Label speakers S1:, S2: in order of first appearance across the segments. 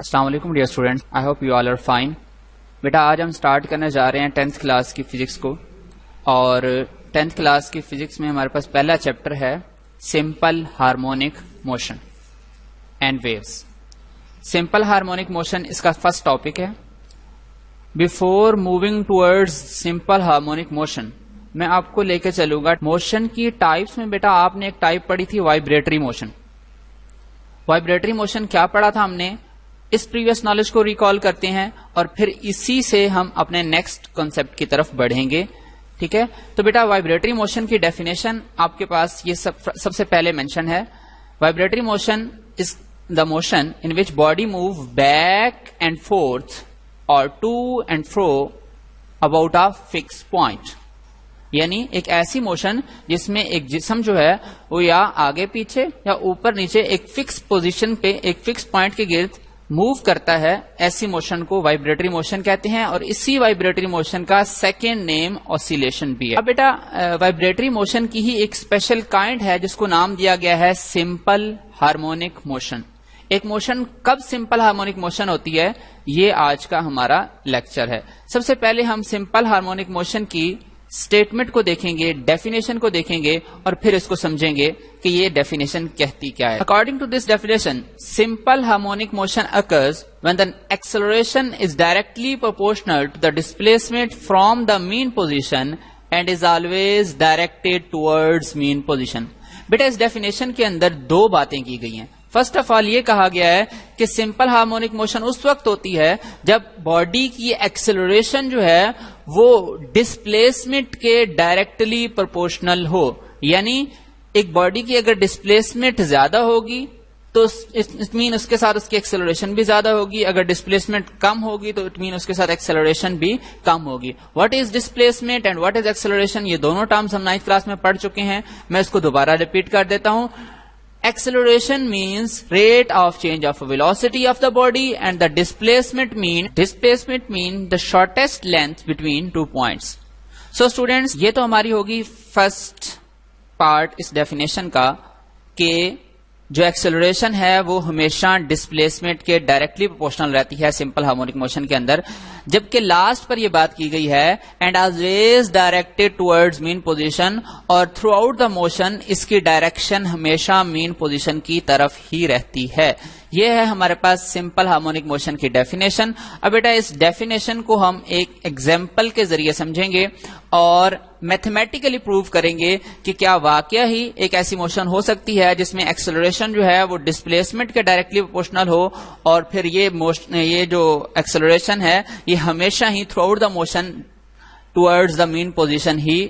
S1: السلام علیکم dear students, I hope you all are fine. بیٹا آج ہم اسٹارٹ کرنے جا رہے ہیں 10th کلاس کی فزکس کو، اور 10th کلاس کی فزکس میں ہمارے پاس پہلا چیپٹر ہے simple harmonic motion and waves. Simple harmonic motion اس کا فرسٹ ٹاپک ہے. Before moving towards simple harmonic motion میں آپ کو لے کے چلوں گا موشن کی ٹائپس میں. بیٹا آپ نے ایک ٹائپ پڑھی تھی وائبریٹری موشن. وائبریٹری موشن کیا پڑھا تھا ہم نے؟ اس پریویس نالج کو ریکال کرتے ہیں اور پھر اسی سے ہم اپنے نیکسٹ کانسیپٹ کی طرف بڑھیں گے. ٹھیک ہے، تو بیٹا وائبریٹری موشن کی ڈیفینیشن آپ کے پاس یہ سب سے پہلے مینشن ہے. Vibratory motion is the motion in which body move back and forth or to and fro about a fix point. یعنی ایک ایسی موشن جس میں ایک جسم جو ہے وہ یا آگے پیچھے یا اوپر نیچے ایک فکس پوزیشن پہ ایک فکس پوائنٹ کے گرد موو کرتا ہے. ایسی موشن کو وائبریٹری موشن کہتے ہیں، اور اسی وائبریٹری موشن کا سیکنڈ نیم آسیلیشن بھی ہے. اب بیٹا وائبریٹری موشن کی ہی ایک اسپیشل کائنڈ ہے جس کو نام دیا گیا ہے سمپل ہارمونک موشن. ایک موشن کب سمپل ہارمونک موشن ہوتی ہے، یہ آج کا ہمارا لیکچر ہے. سب سے پہلے ہم سمپل ہارمونک موشن کی اسٹیٹمنٹ کو دیکھیں گے، ڈیفینیشن کو دیکھیں گے، اور پھر اس کو سمجھیں گے کہ یہ ڈیفینیشن کہتی کیا ہے. According to this definition simple harmonic motion occurs when the acceleration is directly proportional to the displacement from the mean position and is always directed towards mean position. Beta us definition کے اندر دو باتیں کی گئی ہیں. First of آل یہ کہا گیا ہے کہ سمپل ہارمونک موشن اس وقت ہوتی ہے جب باڈی کی ایکسلریشن جو ہے وہ ڈسپلیسمنٹ کے ڈائریکٹلی پرپورشنل ہو. یعنی ایک باڈی کی اگر ڈسپلیسمنٹ زیادہ ہوگی تو اٹ مین اس کے ساتھ اس کی ایکسلریشن بھی زیادہ ہوگی. اگر ڈسپلیسمنٹ کم ہوگی تو اٹ مین اس کے ساتھ ایکسلریشن بھی کم ہوگی. What is displacement and what is acceleration, یہ دونوں ٹرمز ہم 9th کلاس میں پڑھ چکے ہیں. میں اس کو دوبارہ ریپیٹ کر دیتا ہوں. Acceleration means rate of change of velocity of the body, and the displacement mean the shortest length between 2 points. So students, یہ تو ہماری ہوگی فرسٹ پارٹ اس ڈیفینیشن کا کہ جو ایکسلریشن ہے وہ ہمیشہ ڈسپلیسمنٹ کے ڈائریکٹلی پروپورشنل رہتی ہے سمپل ہارمونک موشن کے اندر. جبکہ لاسٹ پر یہ بات کی گئی ہے and always directed towards mean position, اور تھرو آؤٹ دا موشن اس کی ڈائریکشن ہمیشہ مین پوزیشن کی طرف ہی رہتی ہے. یہ ہے ہمارے پاس سمپل ہارمونک موشن کی ڈیفینیشن. اب بیٹا اس ڈیفینیشن کو ہم ایک ایگزامپل کے ذریعے سمجھیں گے اور میتھمیٹیکلی پروو کریں گے کہ کیا واقعہ ہی ایک ایسی موشن ہو سکتی ہے جس میں ایکسلریشن جو ہے وہ ڈسپلیسمنٹ کے ڈائریکٹلی پروپورشنل ہو، اور پھر یہ جو ایکسلریشن ہے یہ ہمیشہ ہی throughout the motion towards the mean position ہی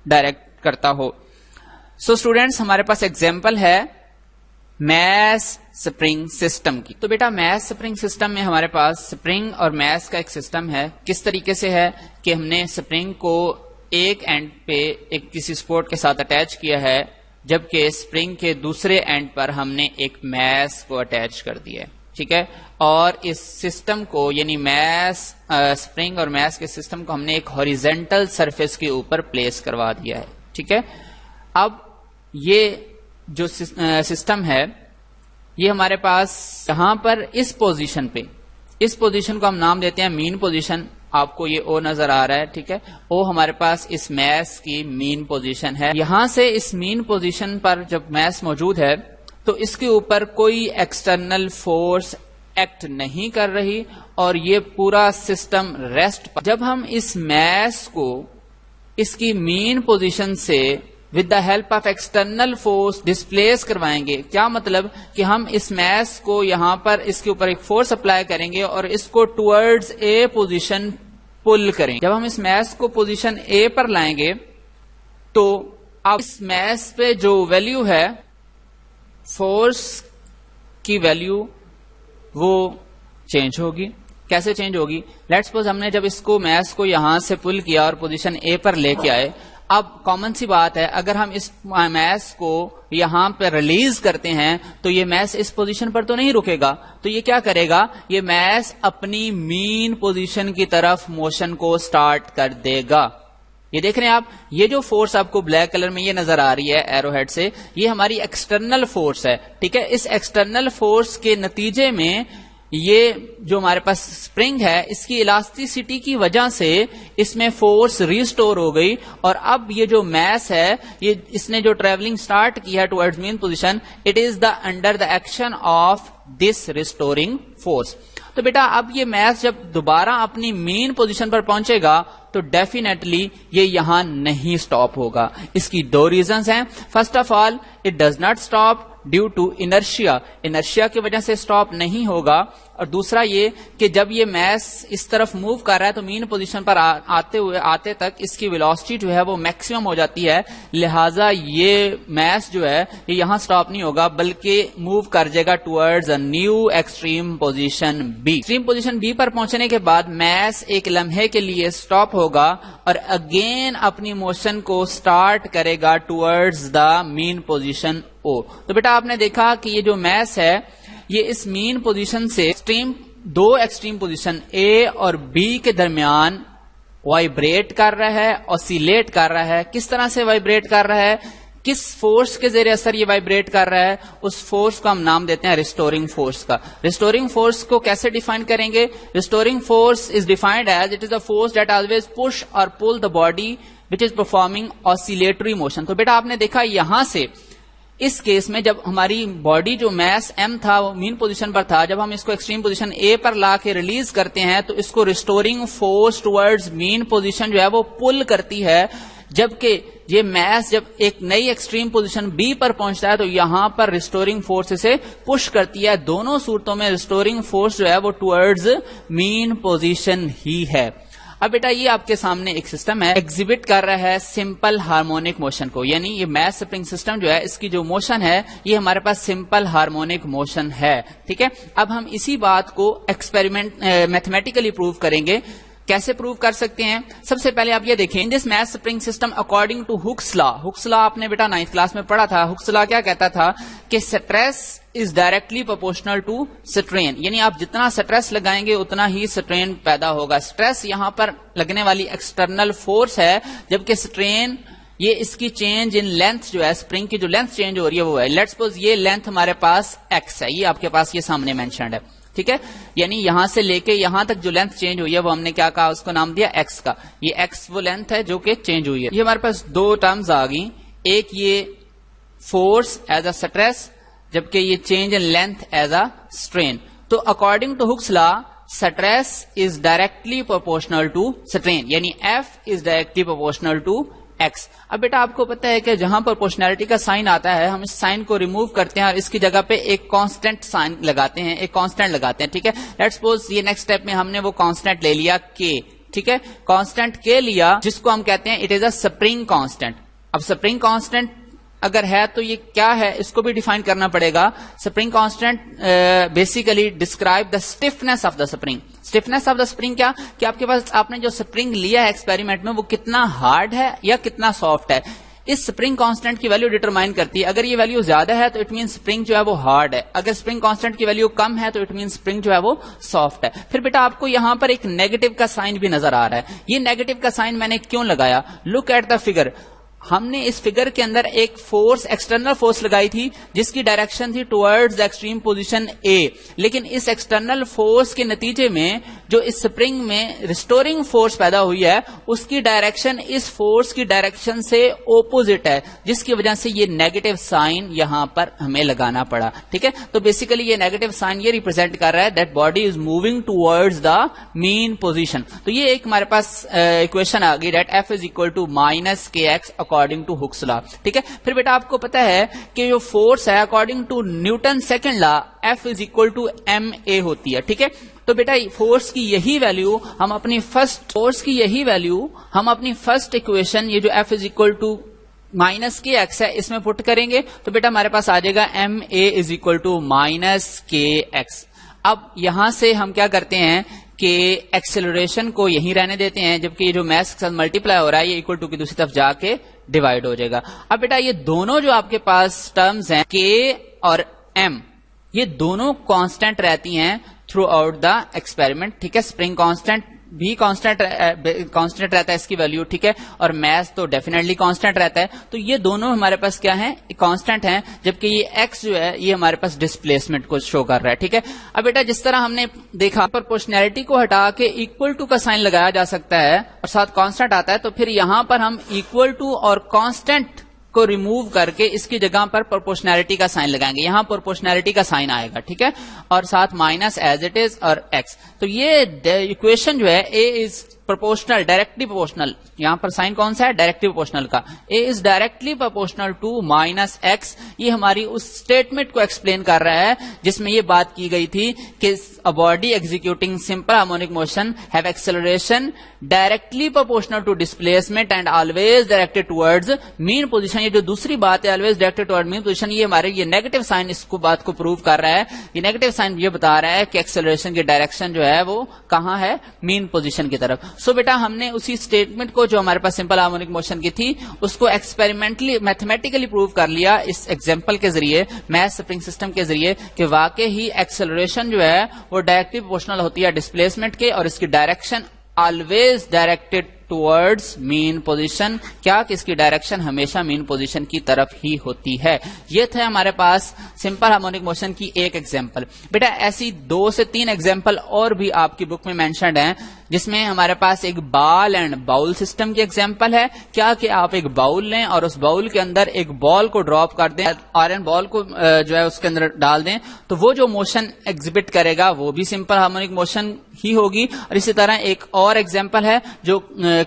S1: ڈائریکٹ کرتا ہو. سو اسٹوڈینٹس ہمارے پاس ایگزامپل ہے میس سپرنگ سسٹم کی. تو بیٹا میس سپرنگ سسٹم میں ہمارے پاس سپرنگ اور میس کا ایک سسٹم ہے. کس طریقے سے ہے کہ ہم نے سپرنگ کو ایک اینڈ پہ ایک کسی سپورٹ کے ساتھ اٹیچ کیا ہے، جبکہ سپرنگ کے دوسرے اینڈ پر ہم نے ایک میس کو اٹیچ کر دیا ہے. ٹھیک ہے، اور اس سسٹم کو یعنی میس سپرنگ اور میس کے سسٹم کو ہم نے ایک ہاریزونٹل سرفیس کے اوپر پلیس کروا دیا ہے. ٹھیک ہے، اب یہ جو سسٹم ہے یہ ہمارے پاس یہاں پر اس پوزیشن پہ، اس پوزیشن کو ہم نام دیتے ہیں مین پوزیشن. آپ کو یہ او نظر آ رہا ہے. ٹھیک ہے، او ہمارے پاس اس میس کی مین پوزیشن ہے. یہاں سے اس مین پوزیشن پر جب میس موجود ہے تو اس کے اوپر کوئی ایکسٹرنل فورس ایکٹ نہیں کر رہی اور یہ پورا سسٹم ریسٹ پر. جب ہم اس میس کو اس کی مین پوزیشن سے with the help of external force displace کروائیں گے. کیا مطلب کہ ہم اس میس کو یہاں پر اس کے اوپر ایک فورس اپلائی کریں گے اور اس کو ٹوورڈز اے پوزیشن پل کریں گے. جب ہم اس میس کو پوزیشن اے پر لائیں گے تو اب اس میس پہ جو ویلیو ہے فورس کی ویلیو وہ چینج ہوگی. کیسے چینج ہوگی؟ لیٹس سپوز ہم نے جب اس کو میس کو یہاں سے پل کیا اور پوزیشن اے پر لے کے آئے. اب کامن سی بات ہے اگر ہم اس میس کو یہاں پہ ریلیز کرتے ہیں تو یہ میس اس پوزیشن پر تو نہیں رکے گا. تو یہ کیا کرے گا؟ یہ میس اپنی مین پوزیشن کی طرف موشن کو سٹارٹ کر دے گا. یہ دیکھ رہے ہیں آپ، یہ جو فورس آپ کو بلیک کلر میں یہ نظر آ رہی ہے ایرو ہیڈ سے، یہ ہماری ایکسٹرنل فورس ہے. ٹھیک ہے، اس ایکسٹرنل فورس کے نتیجے میں یہ جو ہمارے پاس اسپرنگ ہے اس کی الاسٹیسٹی کی وجہ سے اس میں فورس ریسٹور ہو گئی، اور اب یہ جو میس ہے یہ اس نے جو ٹریولنگ سٹارٹ کی ہے towards mean position, it is the under the action of this restoring force. تو بیٹا اب یہ میس جب دوبارہ اپنی مین پوزیشن پر پہنچے گا تو ڈیفینیٹلی یہ یہاں نہیں سٹاپ ہوگا. اس کی دو ریزنز ہیں. First of all it does not stop due to inertia, inertia کی وجہ سے سٹاپ نہیں ہوگا، اور دوسرا یہ کہ جب یہ میس اس طرف موو کر رہا ہے تو مین پوزیشن پر آتے تک اس کی ویلوسٹی جو ہے وہ میکسیمم ہو جاتی ہے، لہٰذا یہ میس جو ہے یہ یہاں سٹاپ نہیں ہوگا بلکہ موو کر جائے گا towards a new extreme position B. Extreme position B پر پہنچنے کے بعد میس ایک لمحے کے لیے سٹاپ ہوگا اور اگین اپنی موشن کو سٹارٹ کرے گا ٹوورڈز دا مین پوزیشن او. تو بیٹا آپ نے دیکھا کہ یہ جو میس ہے یہ اس مین پوزیشن سے دو ایکسٹریم پوزیشن اے اور بی کے درمیان وائبریٹ کر رہا ہے، اوسیلیٹ کر رہا ہے. کس طرح سے وائبریٹ کر رہا ہے، کس فورس کے زیر اثر یہ وائبریٹ کر رہا ہے، اس فورس کو ہم نام دیتے ہیں ریسٹورنگ فورس کا. ریسٹورنگ فورس کو کیسے ڈیفائن کریں گے؟ Restoring force is defined as it is a force that always push or pull the body which is performing oscillatory motion. تو بیٹا آپ نے دیکھا یہاں سے اس کیس میں جب ہماری باڈی جو میس ایم تھا وہ مین پوزیشن پر تھا، جب ہم اس کو ایکسٹریم پوزیشن اے پر لا کے ریلیز کرتے ہیں تو اس کو restoring force towards mean position جو ہے وہ پل کرتی ہے، جبکہ یہ میس جب ایک نئی ایکسٹریم پوزیشن بی پر پہنچتا ہے تو یہاں پر ریسٹورنگ فورس اسے پش کرتی ہے. دونوں صورتوں میں ریسٹورنگ فورس جو ہے وہ ٹوورڈز مین پوزیشن ہی ہے. اب بیٹا یہ آپ کے سامنے ایک سسٹم ہے ایگزیبٹ کر رہا ہے سمپل ہارمونک موشن کو، یعنی یہ میس سپرنگ سسٹم جو ہے اس کی جو موشن ہے یہ ہمارے پاس سمپل ہارمونک موشن ہے. ٹھیک ہے، اب ہم اسی بات کو ایکسپیریمنٹ میتھمیٹیکلی پروو کریں گے. کیسے پروو کر سکتے ہیں؟ سب سے پہلے آپ یہ دیکھیں، this mass spring system according to Hooke's law. Hooke's law آپ نے بیٹا 9th کلاس میں پڑھا تھا. ہکس لا کیا کہتا تھا کہ stress is directly proportional to strain, یعنی آپ جتنا سٹریس لگائیں گے اتنا ہی سٹرین پیدا ہوگا. سٹریس یہاں پر لگنے والی ایکسٹرنل فورس ہے، جبکہ سٹرین یہ اس کی چینج ان لینتھ جو ہے، اسپرنگ کی جو لینتھ چینج ہو رہی ہے وہ ہے. لیٹس سپوز یہ لینتھ ہمارے پاس ایکس ہے، یہ آپ کے پاس یہ سامنے مینشنڈ ہے. ٹھیک ہے، یعنی یہاں سے لے کے یہاں تک جو لینتھ چینج ہوئی ہے وہ ہم نے کیا کہا، اس کو نام دیا ایکس کا. یہ ایکس وہ لینتھ ہے جو کہ چینج ہوئی ہے. یہ ہمارے پاس دو ٹرمز آ گئی، ایک یہ فورس ایز اے سٹریس، جبکہ یہ change in length as a strain. تو according to Hooke's law stress is directly proportional to strain, یعنی F is directly proportional to X. اب بیٹا آپ کو پتا ہے کہ جہاں پر پروپورشنالٹی کا سائن آتا ہے ہم اس سائن کو ریموو کرتے ہیں اور اس کی جگہ پہ ایک کانسٹنٹ سائن لگاتے ہیں، ایک کانسٹنٹ لگاتے ہیں. ٹھیک ہے، لیٹس سپوز یہ نیکسٹ اسٹیپ میں ہم نے وہ کانسٹنٹ لے لیا کے. ٹھیک ہے، کانسٹنٹ کے لیا جس کو ہم کہتے ہیں it is a spring constant. اب سپرنگ کانسٹنٹ اگر ہے تو یہ کیا ہے اس کو بھی ڈیفائن کرنا پڑے گا. Spring constant basically describe the stiffness of the spring. Stiffness of the spring کیا کہ آپ کے پاس آپ نے جو سپرنگ لیا ہے ایکسپیریمنٹ میں وہ کتنا ہارڈ ہے یا کتنا سافٹ ہے، اس سپرنگ کانسٹنٹ کی ویلیو ڈیٹرمائن کرتی ہے. اگر یہ ویلیو زیادہ ہے تو اٹ مین سپرنگ جو ہے وہ ہارڈ ہے، اگر سپرنگ کانسٹنٹ کی ویلیو کم ہے تو اٹ مین سپرنگ جو ہے وہ سافٹ ہے. پھر بیٹا آپ کو یہاں پر ایک نیگیٹو کا سائن بھی نظر آ رہا ہے. یہ نیگیٹو کا سائن میں نے کیوں لگایا؟ Look at the figure. ہم نے اس فگر کے اندر ایک فورس ایکسٹرنل فورس لگائی تھی جس کی ڈائریکشن تھی ٹوورڈز ایکسٹریم پوزیشن اے، لیکن اس ایکسٹرنل فورس کے نتیجے میں جو اس سپرنگ میں ریسٹورنگ فورس پیدا ہوئی ہے اس کی ڈائریکشن اس فورس کی ڈائریکشن سے اپوزٹ ہے، جس کی وجہ سے یہ نیگیٹو سائن یہاں پر ہمیں لگانا پڑا. ٹھیک ہے، تو بیسیکلی یہ نیگیٹو سائن یہ ریپرزینٹ کر رہا ہے that body is moving towards the mean position. تو یہ ایک ہمارے پاس اکویشن آ گئی that F is equal to minus کے x according to Hooke's law. ٹھیک ہے، پھر بیٹا آپ کو پتا ہے کہ جو فورس ہے according to Newton second law F is equal to M A ہوتی ہے. ٹھیک ہے، تو بیٹا فورس کی یہی ویلیو ہم اپنی فرسٹ اکویشن یہ جو F is equal to minus کے ایکس ہے اس میں پٹ کریں گے تو بیٹا ہمارے پاس آ جائے گا M A is equal to minus کے ایکس. اب یہاں سے ہم کیا کرتے ہیں کہ ایکسلریشن کو یہیں رہنے دیتے ہیں، جبکہ یہ جو میس کے ساتھ ملٹی پلائی ہو رہا ہے یہ اکول ٹو کی دوسری طرف جا کے ڈیوائڈ ہو جائے گا. اب بیٹا یہ دونوں جو آپ کے پاس ٹرمز ہیں کے اور ایم یہ دونوں کانسٹنٹ رہتی ہیں تھرو آؤٹ دا ایکسپیریمنٹ. ٹھیک ہے، اسپرنگ کانسٹنٹ بھی کانسٹنٹ رہتا ہے اس کی ویلیو, ٹھیک ہے, اور میس تو ڈیفینیٹلی کانسٹنٹ رہتا ہے. تو یہ دونوں ہمارے پاس کیا ہیں, کانسٹنٹ ہیں, جبکہ یہ ایکس جو ہے یہ ہمارے پاس ڈسپلیسمنٹ کو شو کر رہا ہے, ٹھیک ہے. اب بیٹا جس طرح ہم نے دیکھا پرپورشنلٹی کو ہٹا کے اکول ٹو کا سائن لگایا جا سکتا ہے اور ساتھ کانسٹنٹ آتا ہے, تو پھر یہاں پر ہم اکول ٹو اور کانسٹنٹ کو ریموو کر کے اس کی جگہ پر پرپورشنلٹی کا سائن لگائیں گے. یہاں پرپورشنلٹی کا سائن آئے گا, ٹھیک ہے, اور ساتھ مائنس ایز اٹ از اور ایکس. تو یہ اکویشن جو ہے A is proportional, directly proportional, یہاں پر سائن کون سا ہے, ڈائریکٹلی پرپورشنل کا, A is directly proportional to minus X. یہ ہماری اس اسٹیٹمنٹ کو ایکسپلین کر رہا ہے جس میں یہ بات کی گئی تھی کہ a body executing simple harmonic motion have acceleration directly proportional to displacement and always directed towards mean position. یہ جو دوسری بات ہے always directed toward mean position, یہ ہمارے یہ نیگیٹو سائن اس کو بات کو پروو کر رہا ہے. یہ نیگیٹو سائن یہ بتا رہا ہے کہ ایکسلریشن کی ڈائریکشن جو ہے وہ کہاں ہے, مین پوزیشن کی طرف. سو بیٹا ہم نے اسی اسٹیٹمنٹ کو جو ہمارے پاس سمپل ہارمونک موشن کی تھی اس کو ایکسپیریمنٹلی میتھمیٹیکلی پروو کر لیا اس ایگزامپل کے ذریعے, میتھ سپرنگ سسٹم کے ذریعے, کہ واقع ہی ایکسلریشن جو ہے وہ ڈائریکٹلی پروپورشنل ہوتی ہے ڈسپلیسمنٹ کے, اور اس کی direction always directed towards mean position. کیا کہ اس کی ڈائریکشن ہمیشہ مین پوزیشن کی طرف ہی ہوتی ہے. یہ تھے ہمارے پاس سمپل ہارمونک موشن کی ایک ایگزامپل. بیٹا ایسی 2 سے 3 ایگزامپل اور بھی آپ کی بک میں مینشنڈ ہیں, جس میں ہمارے پاس ایک بال اینڈ باؤل سسٹم کی ایگزامپل ہے. کیا کہ آپ ایک باؤل لیں اور اس باؤل کے اندر ایک بال کو ڈراپ کر دیں, آئرن بال کو جو ہے اس کے اندر ڈال دیں, تو وہ جو موشن ایگزیبٹ کرے گا وہ بھی سمپل ہارمونک موشن ہی ہوگی. اور اسی طرح ایک اور ایگزامپل ہے جو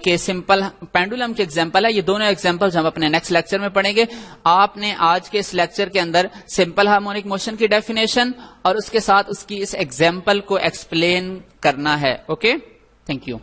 S1: کہ سمپل پینڈولم کی ایگزامپل ہے. یہ دونوں ایگزامپل ہم اپنے نیکسٹ لیکچر میں پڑھیں گے. آپ نے آج کے اس لیکچر کے اندر سمپل ہارمونک موشن کی ڈیفینیشن اور اس کے ساتھ اس کی اس ایگزامپل کو ایکسپلین کرنا ہے. Okay, thank you.